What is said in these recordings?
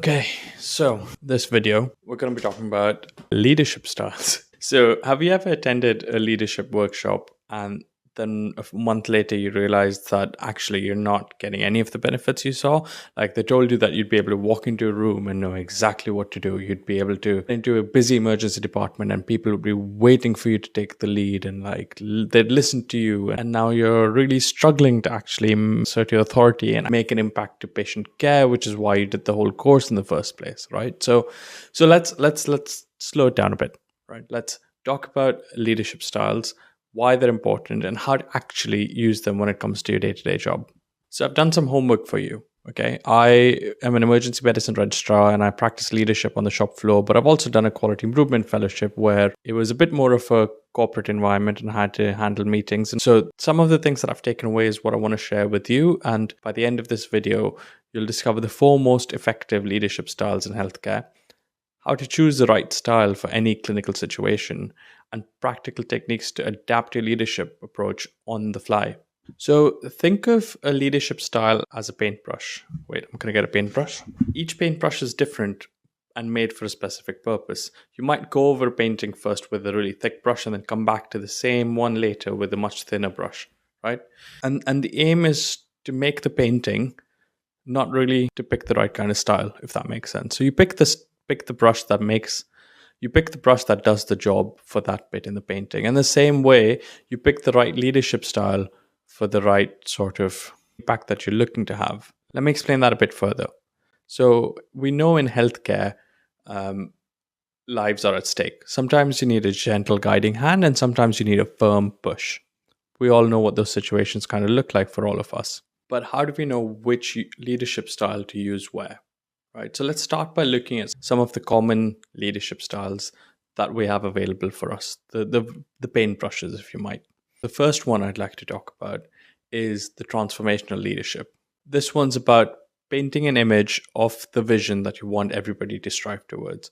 Okay, so this video, we're going to be talking about leadership styles. So, have you ever attended a leadership workshop and then a month later you realized that actually you're not getting any of the benefits you saw? Like they told you that you'd be able to walk into a room and know exactly what to do. You'd be able to into a busy emergency department and people would be waiting for you to take the lead and they'd listen to you. And now you're really struggling to actually assert your authority and make an impact to patient care, which is why you did the whole course in the first place, right? So let's slow it down a bit. Right. Let's talk about leadership styles, why they're important, and how to actually use them when it comes to your day-to-day job. So I've done some homework for you. Okay. I am an emergency medicine registrar and I practice leadership on the shop floor, but I've also done a quality improvement fellowship where it was a bit more of a corporate environment and had to handle meetings. And so some of the things that I've taken away is what I want to share with you. And by the end of this video, you'll discover the 4 most effective leadership styles in healthcare, how to choose the right style for any clinical situation, and practical techniques to adapt your leadership approach on the fly. So think of a leadership style as a paintbrush. Wait, I'm going to get a paintbrush. Each paintbrush is different and made for a specific purpose. You might go over a painting first with a really thick brush and then come back to the same one later with a much thinner brush, right? And the aim is to make the painting, not really to pick the right kind of style, if that makes sense. So you pick the brush that does the job for that bit in the painting. And the same way, you pick the right leadership style for the right sort of impact that you're looking to have. Let me explain that a bit further. So we know in healthcare, lives are at stake. Sometimes you need a gentle guiding hand and sometimes you need a firm push. We all know what those situations kind of look like for all of us. But how do we know which leadership style to use where? Right. So let's start by looking at some of the common leadership styles that we have available for us, the paintbrushes, if you might. The first one I'd like to talk about is the transformational leadership. This one's about painting an image of the vision that you want everybody to strive towards.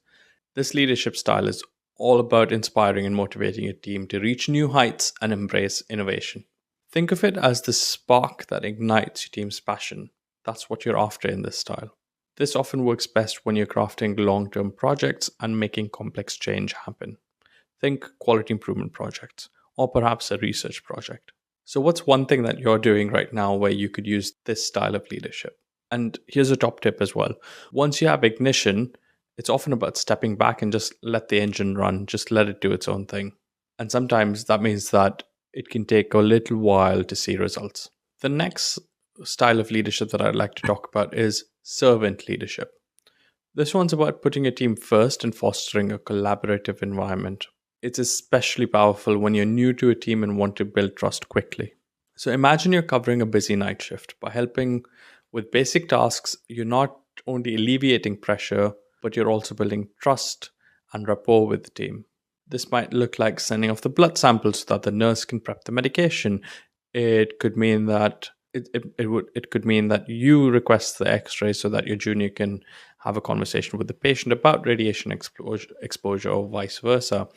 This leadership style is all about inspiring and motivating your team to reach new heights and embrace innovation. Think of it as the spark that ignites your team's passion. That's what you're after in this style. This often works best when you're crafting long-term projects and making complex change happen. Think quality improvement projects, or perhaps a research project. So what's one thing that you're doing right now where you could use this style of leadership? And here's a top tip as well. Once you have ignition, it's often about stepping back and just let the engine run, just let it do its own thing. And sometimes that means that it can take a little while to see results. The next style of leadership that I'd like to talk about is servant leadership. This one's about putting your team first and fostering a collaborative environment. It's especially powerful when you're new to a team and want to build trust quickly. So imagine you're covering a busy night shift. By helping with basic tasks, you're not only alleviating pressure, but you're also building trust and rapport with the team. This might look like sending off the blood samples so that the nurse can prep the medication. It could mean that It could mean that you request the x-ray so that your junior can have a conversation with the patient about radiation exposure or vice versa.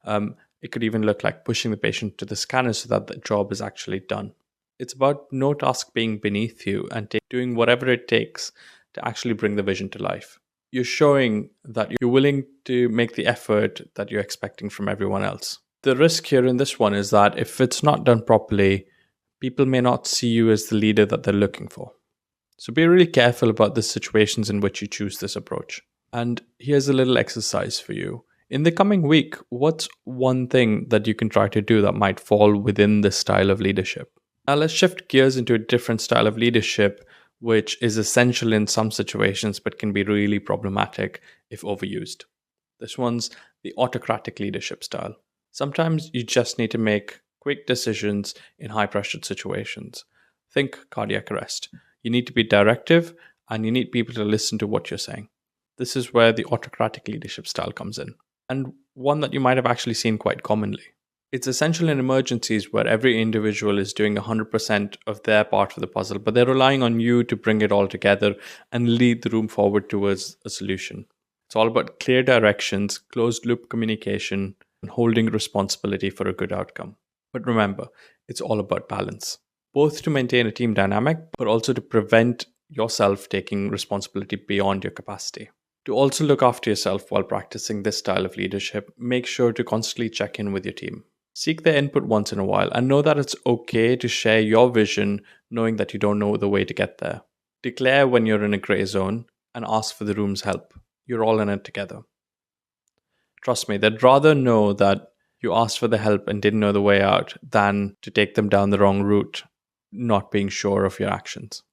It could even look like pushing the patient to the scanner so that the job is actually done. It's about no task being beneath you and doing whatever it takes to actually bring the vision to life. You're showing that you're willing to make the effort that you're expecting from everyone else. The risk here in this one is that if it's not done properly, people may not see you as the leader that they're looking for. So be really careful about the situations in which you choose this approach. And here's a little exercise for you. In the coming week, what's one thing that you can try to do that might fall within this style of leadership? Now let's shift gears into a different style of leadership, which is essential in some situations, but can be really problematic if overused. This one's the autocratic leadership style. Sometimes you just need to make quick decisions in high-pressured situations. Think cardiac arrest. You need to be directive and you need people to listen to what you're saying. This is where the autocratic leadership style comes in, and one that you might have actually seen quite commonly. It's essential in emergencies where every individual is doing 100% of their part of the puzzle, but they're relying on you to bring it all together and lead the room forward towards a solution. It's all about clear directions, closed-loop communication, and holding responsibility for a good outcome. But remember, it's all about balance, both to maintain a team dynamic, but also to prevent yourself taking responsibility beyond your capacity. To also look after yourself while practicing this style of leadership, make sure to constantly check in with your team. Seek their input once in a while and know that it's okay to share your vision, knowing that you don't know the way to get there. Declare when you're in a gray zone and ask for the room's help. You're all in it together. Trust me, they'd rather know that you asked for the help and didn't know the way out than to take them down the wrong route, not being sure of your actions.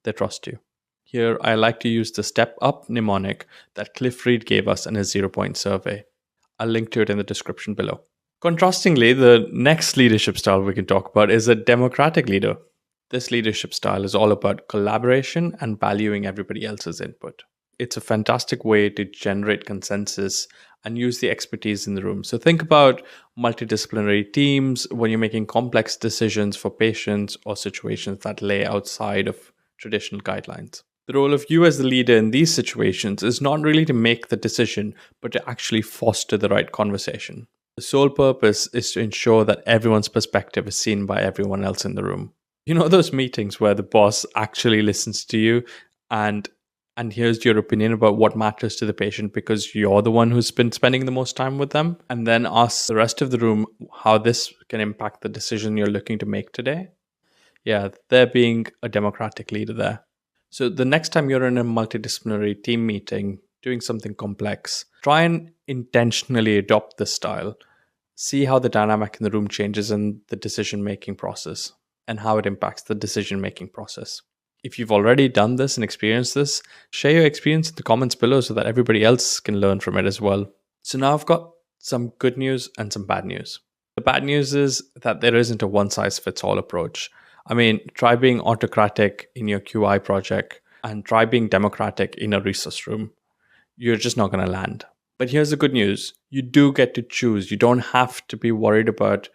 They trust you. Here, I like to use the step up mnemonic that Cliff Reed gave us in his 0-point survey. I'll link to it in the description below. Contrastingly, the next leadership style we can talk about is a democratic leader. This leadership style is all about collaboration and valuing everybody else's input. It's a fantastic way to generate consensus and use the expertise in the room. So think about multidisciplinary teams when you're making complex decisions for patients or situations that lay outside of traditional guidelines. The role of you as the leader in these situations is not really to make the decision, but to actually foster the right conversation. The sole purpose is to ensure that everyone's perspective is seen by everyone else in the room. You know those meetings where the boss actually listens to you and hears your opinion about what matters to the patient because you're the one who's been spending the most time with them, and then asks the rest of the room how this can impact the decision you're looking to make today? Yeah, they're being a democratic leader there. So the next time you're in a multidisciplinary team meeting, doing something complex, try and intentionally adopt this style. See how the dynamic in the room changes in the decision-making process and how it impacts the decision-making process. If you've already done this and experienced this, share your experience in the comments below so that everybody else can learn from it as well. So now I've got some good news and some bad news. The bad news is that there isn't a one-size-fits-all approach. I mean, try being autocratic in your QI project and try being democratic in a resource room. You're just not going to land. But here's the good news. You do get to choose. You don't have to be worried about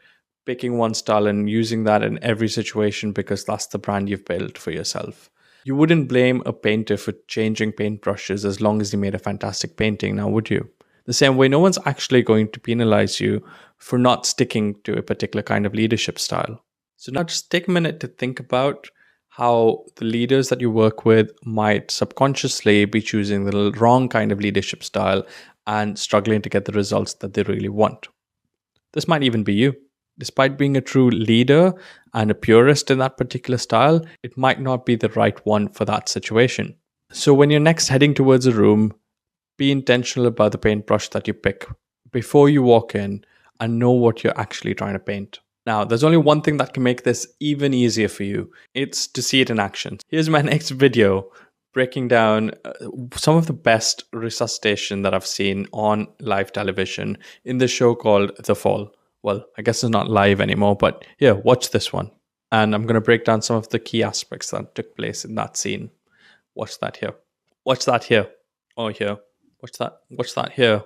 picking one style and using that in every situation because that's the brand you've built for yourself. You wouldn't blame a painter for changing paintbrushes as long as he made a fantastic painting, now would you? The same way, no one's actually going to penalize you for not sticking to a particular kind of leadership style. So now just take a minute to think about how the leaders that you work with might subconsciously be choosing the wrong kind of leadership style and struggling to get the results that they really want. This might even be you. Despite being a true leader and a purist in that particular style, it might not be the right one for that situation. So when you're next heading towards a room, be intentional about the paintbrush that you pick before you walk in and know what you're actually trying to paint. Now, there's only one thing that can make this even easier for you. It's to see it in action. Here's my next video breaking down some of the best resuscitation that I've seen on live television in the show called The Fall. Well, I guess it's not live anymore, but yeah, watch this one. And I'm going to break down some of the key aspects that took place in that scene. Watch that here. Watch that here. Oh, here. Watch that here.